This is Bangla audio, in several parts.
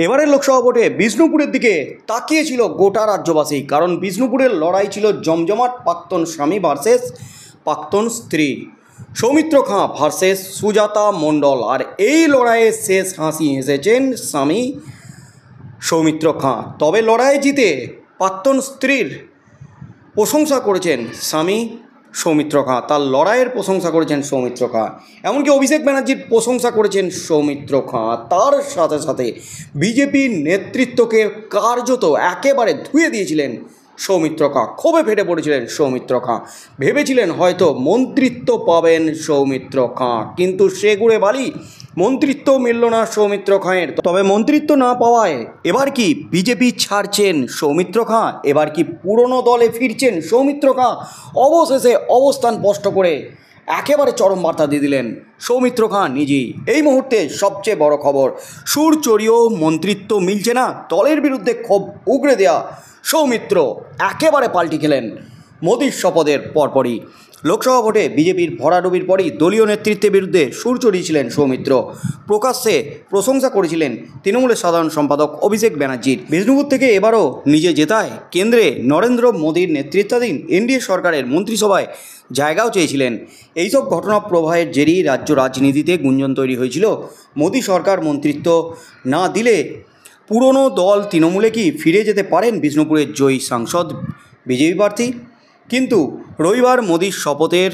এবারের লোকসভা ভোটে বিষ্ণুপুরের দিকে তাকিয়েছিল গোটা রাজ্যবাসী, কারণ বিষ্ণুপুরের লড়াই ছিল জমজমাট। প্রাক্তন স্বামী ভার্সেস প্রাক্তন স্ত্রী, সৌমিত্র খাঁ ভার্সেস সুজাতা মণ্ডল। আর এই লড়াইয়ে শেষ হাসি হেসেছেন স্বামী সৌমিত্র খাঁ। তবে লড়াই জিতে প্রাক্তন স্ত্রীর প্রশংসা করেছেন স্বামী সৌমিত্র খাঁ, তার লড়াইয়ের প্রশংসা করেছেন সৌমিত্র খাঁ। এমনকি অভিষেক ব্যানার্জির প্রশংসা করেছেন সৌমিত্র খাঁ। তার সাথে সাথে বিজেপির নেতৃত্বকে কার্যত একেবারে ধুয়ে দিয়েছিলেন সৌমিত্র খাঁ। ক্ষোভে ফেটে পড়েছিলেন সৌমিত্র খাঁ। ভেবেছিলেন হয়তো মন্ত্রিত্ব পাবেন সৌমিত্র খাঁ, কিন্তু সে গুড়ে বালি, মন্ত্রিত্ব মিলল না সৌমিত্র খাঁয়ের। তবে মন্ত্রিত্ব না পাওয়ায় এবার কি বিজেপি ছাড়ছেন সৌমিত্র খাঁ? এবার কি পুরনো দলে ফিরছেন সৌমিত্র খাঁ? অবশেষে অবস্থান স্পষ্ট করে একেবারে চরম বার্তা দিয়ে দিলেন সৌমিত্র খাঁ নিজেই। এই মুহূর্তে সবচেয়ে বড় খবর, সুর চড়িয়েও মন্ত্রিত্ব মিলছে না, দলের বিরুদ্ধে ক্ষোভ উগড়ে দেওয়া সৌমিত্র একেবারে পাল্টি খেলেন মোদির শপথের পরপরই। লোকসভা ভোটে বিজেপির ভরাডুবির পরই দলীয় নেতৃত্বের বিরুদ্ধে সুর চড়িয়েছিলেন সৌমিত্র। প্রকাশ্যে প্রশংসা করেছিলেন তৃণমূলের সাধারণ সম্পাদক অভিষেক ব্যানার্জির। বিষ্ণুপুর থেকে এবারও নিজে জেতায় কেন্দ্রে নরেন্দ্র মোদীর নেতৃত্বাধীন এনডিএ সরকারের মন্ত্রিসভায় জায়গাও চেয়েছিলেন। এইসব ঘটনা প্রবাহের জেরেই রাজ্য রাজনীতিতে গুঞ্জন তৈরি হয়েছিল, মোদী সরকার মন্ত্রিত্ব না দিলে পুরনো দল তৃণমূলে কি ফিরে যেতে পারেন বিষ্ণুপুরের জয়ী সাংসদ বিজেপি প্রার্থী? কিন্তু রবিবার মোদির শপথের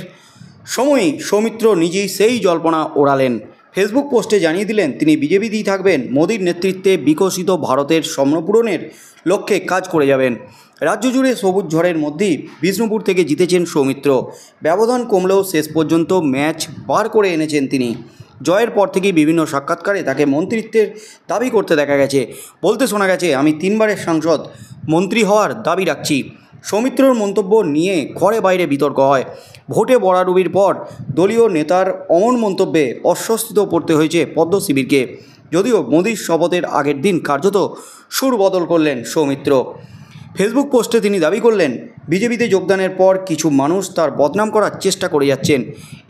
সময়ই সৌমিত্র নিজেই সেই জল্পনা ওড়ালেন। ফেসবুক পোস্টে জানিয়ে দিলেন তিনি বিজেপিতেই থাকবেন, মোদির নেতৃত্বে বিকশিত ভারতের স্বপ্ন পূরণের লক্ষ্যে কাজ করে যাবেন। রাজ্য জুড়ে সবুজ ঝড়ের মধ্যেই বিষ্ণুপুর থেকে জিতেছেন সৌমিত্র। ব্যবধান কমলেও শেষ পর্যন্ত ম্যাচ বার করে এনেছেন তিনি। জয়ের পর থেকেই বিভিন্ন সাক্ষাৎকারে তাকে মন্ত্রিত্বের দাবি করতে দেখা গেছে। বলতে শোনা গেছে, আমি 3 বারের সাংসদ, মন্ত্রী হওয়ার দাবি রাখছি। সৌমিত্রর মন্তব্য নিয়ে ঘরে বাইরে বিতর্ক হয়। ভোটে বড়াডুবির পর দলীয় নেতার অমন মন্তব্যে অস্বস্তিতে পড়তে হয়েছে পদ্ম শিবিরকে। যদিও মোদির শপথের আগের দিন কার্যত সুর বদল করলেন সৌমিত্র। ফেসবুক পোস্টে তিনি দাবি করলেন, বিজেপিতে যোগদানের পর কিছু মানুষ তার বদনাম করার চেষ্টা করে যাচ্ছেন।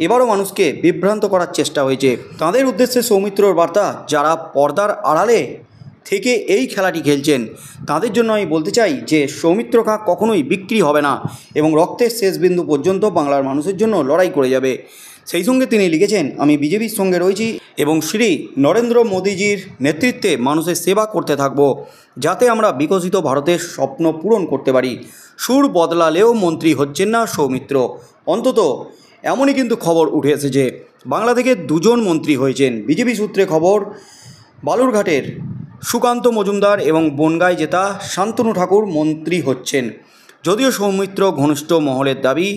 এবারও মানুষকে বিভ্রান্ত করার চেষ্টা হয়েছে। তাদের উদ্দেশ্যে সৌমিত্রর বার্তা, যারা পর্দার আড়ালে থেকে এই খেলাটি খেলছেন তাদের জন্য আমি বলতে চাই যে সৌমিত্র খাঁ কখনোই বিক্রি হবে না এবং রক্তের শেষ বিন্দু পর্যন্ত বাংলার মানুষের জন্য লড়াই করে যাবে। সেই সঙ্গে তিনি লিখেছেন, আমি বিজেপির সঙ্গে রয়েছি এবং শ্রী নরেন্দ্র মোদীজির নেতৃত্বে মানুষের সেবা করতে থাকব, যাতে আমরা বিকশিত ভারতের স্বপ্ন পূরণ করতে পারি। সুর বদলালেও মন্ত্রী হচ্ছেন না সৌমিত্র। অন্তত এমনই কিন্তু খবর উঠে এসেছে। বাংলা থেকে 2 জন মন্ত্রী হয়েছেন। বিজেপি সূত্রে খবর, বালুরঘাটের সুকান্ত মজুমদার এবং বনগাঁয় জেতা শান্তনু ঠাকুর মন্ত্রী হচ্ছেন। যদিও সৌমিত্র ঘনিষ্ঠ মহলের দাবি,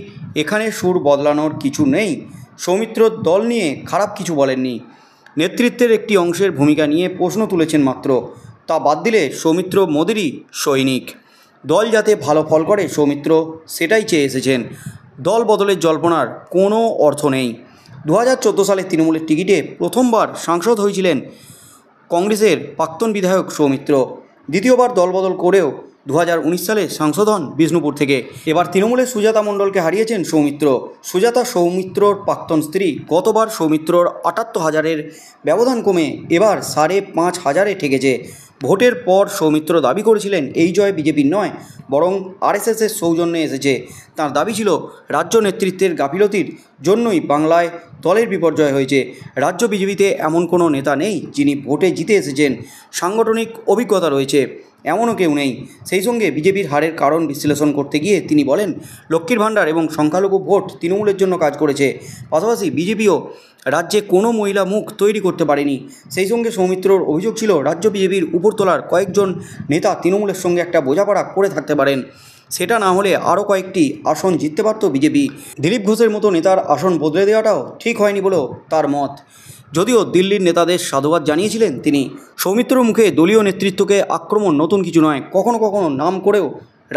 এখানে সুর বদলানোর কিছু নেই। সৌমিত্র দল নিয়ে খারাপ কিছু বলেননি, নেতৃত্বের একটি অংশের ভূমিকা নিয়ে প্রশ্ন তুলেছেন মাত্র। তা বাদ দিলে সৌমিত্র মোদিরই সৈনিক। দল যাতে ভালো ফল করে সৌমিত্র সেটাই চেয়ে এসেছেন। দল বদলের জল্পনার কোনো অর্থ নেই। 2014 সালে তৃণমূলের টিকিটে প্রথমবার সাংসদ হয়েছিলেন কংগ্রেসের প্রাক্তন বিধায়ক সৌমিত্র। দ্বিতীয়বার দলবদল করেও 2019 সালে সাংসদ হন বিষ্ণুপুর থেকে। এবার তৃণমূলের সুজাতা মণ্ডলকে হারিয়েছেন সৌমিত্র। সুজাতা সৌমিত্রর প্রাক্তন স্ত্রী। গতবার সৌমিত্রর 78,000-এর ব্যবধান কমে এবার 5,500-এ ঠেকেছে। ভোটের পর সৌমিত্র দাবি করেছিলেন এই জয় বিজেপির নয়, বরং আরএসএসের সৌজন্যে এসেছে। তার দাবি ছিল রাজ্য নেতৃত্বের গাফিলতির জন্যই বাংলায় দলের বিপর্যয় হয়েছে। রাজ্য বিজেপিতে এমন কোনো নেতা নেই যিনি ভোটে জিতে এসেছেন, সাংগঠনিক অভিজ্ঞতা রয়েছে, এমনও কেউ নেই। সেই সঙ্গে বিজেপির হারের কারণ বিশ্লেষণ করতে গিয়ে তিনি বলেন, লক্ষ্মীর ভাণ্ডার এবং সংখ্যালঘু ভোট তৃণমূলের জন্য কাজ করেছে। পাশাপাশি বিজেপিও রাজ্যে কোনো মহিলা মুখ তৈরি করতে পারেনি। সেই সঙ্গে সৌমিত্রর অভিযোগ ছিল রাজ্য বিজেপির উপরতলার কয়েকজন নেতা তৃণমূলের সঙ্গে একটা বোঝাপড়া করে থাকতে পারেন। সেটা না হলে আরও কয়েকটি আসন জিততে পারত বিজেপি। দিলীপ ঘোষের মতো নেতার আসন বদলে দেওয়াটাও ঠিক হয়নি বলেও তার মত। যদিও দিল্লির নেতাদের সাধুবাদ জানিয়েছিলেন তিনি। সৌমিত্র মুখে দলীয় নেতৃত্বকে আক্রমণ নতুন কিছু নয়, কখনো কখনো নাম করেও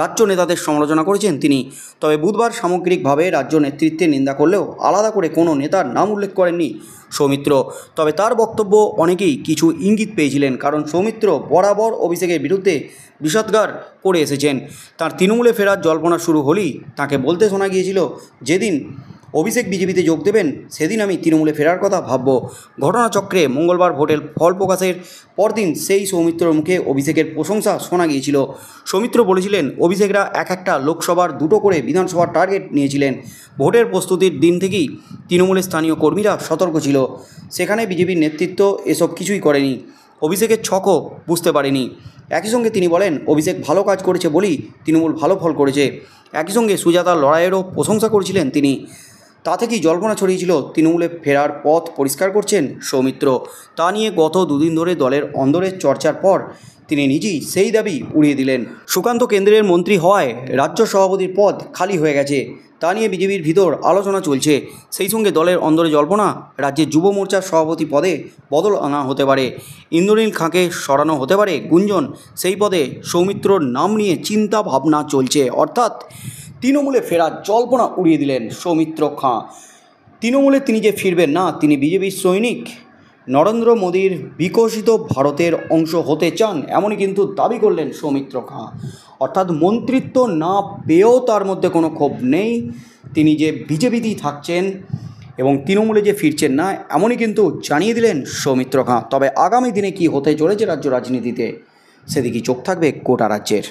রাজ্য নেতাদের সমালোচনা করেছেন তিনি। তবে বুধবার সামগ্রিকভাবে রাজ্য নেতৃত্বের নিন্দা করলেও আলাদা করে কোনো নেতার নাম উল্লেখ করেননি সৌমিত্র। তবে তার বক্তব্য অনেকেই কিছু ইঙ্গিত পেয়েছিলেন, কারণ সৌমিত্র বরাবর অভিষেকের বিরুদ্ধে বিষোদ্গার করে এসেছেন। তার তৃণমূলে ফেরার জল্পনা শুরু হলেই তাকে বলতে শোনা গিয়েছিল, যেদিন অভিষেক বিজেপিতে যোগ দেবেন, সেদিন আমি তৃণমূলে ফেরার কথা ভাবব। ঘটনাচক্রে মঙ্গলবার ভোটের ফল প্রকাশের পরদিন সেই সৌমিত্রর মুখে অভিষেকের প্রশংসা শোনা গিয়েছিল। সৌমিত্র বলেছিলেন, অভিষেকরা একটা লোকসভার 2টো করে বিধানসভার টার্গেট নিয়েছিলেন। ভোটের প্রস্তুতির দিন থেকেই তৃণমূলের স্থানীয় কর্মীরা সতর্ক ছিল। সেখানে বিজেপির নেতৃত্ব এসব কিছুই করেনি, অভিষেকের ছকও বুঝতে পারেনি। একই সঙ্গে তিনি বলেন, অভিষেক ভালো কাজ করেছে বলেই তৃণমূল ভালো ফল করেছে। একই সঙ্গে সুজাতার লড়াইয়েরও প্রশংসা করেছিলেন তিনি। তা থেকেই জল্পনা ছড়িয়েছিল তৃণমূলে ফেরার পথ পরিষ্কার করছেন সৌমিত্র। তা নিয়ে গত দুদিন ধরে দলের অন্দরের চর্চার পর তিনি নিজেই সেই দাবি উড়িয়ে দিলেন। সুকান্ত কেন্দ্রের মন্ত্রী হওয়ায় রাজ্য সভাপতির পদ খালি হয়ে গেছে, তা নিয়ে বিজেপির ভিতর আলোচনা চলছে। সেই সঙ্গে দলের অন্দরে জল্পনা, রাজ্যের যুব মোর্চার সভাপতি পদে বদল আনা হতে পারে, ইন্দ্রনীল খাঁকে সরানো হতে পারে গুঞ্জন। সেই পদে সৌমিত্রর নাম নিয়ে চিন্তা ভাবনা চলছে। অর্থাৎ তৃণমূলে ফেরার জল্পনা উড়িয়ে দিলেন সৌমিত্র খাঁ। তৃণমূলে তিনি যে ফিরবেন না, তিনি বিজেপির সৈনিক, নরেন্দ্র মোদীর বিকশিত ভারতের অংশ হতে চান, এমনই কিন্তু দাবি করলেন সৌমিত্র খাঁ। অর্থাৎ মন্ত্রিত্ব না পেয়েও তার মধ্যে কোনো ক্ষোভ নেই, তিনি যে বিজেপিতেই থাকছেন এবং তৃণমূলে যে ফিরছেন না, এমনই কিন্তু জানিয়ে দিলেন সৌমিত্র খাঁ। তবে আগামী দিনে কি হতে চলেছে রাজ্য রাজনীতিতে, সেদিকেই চোখ থাকবে গোটা রাজ্যের।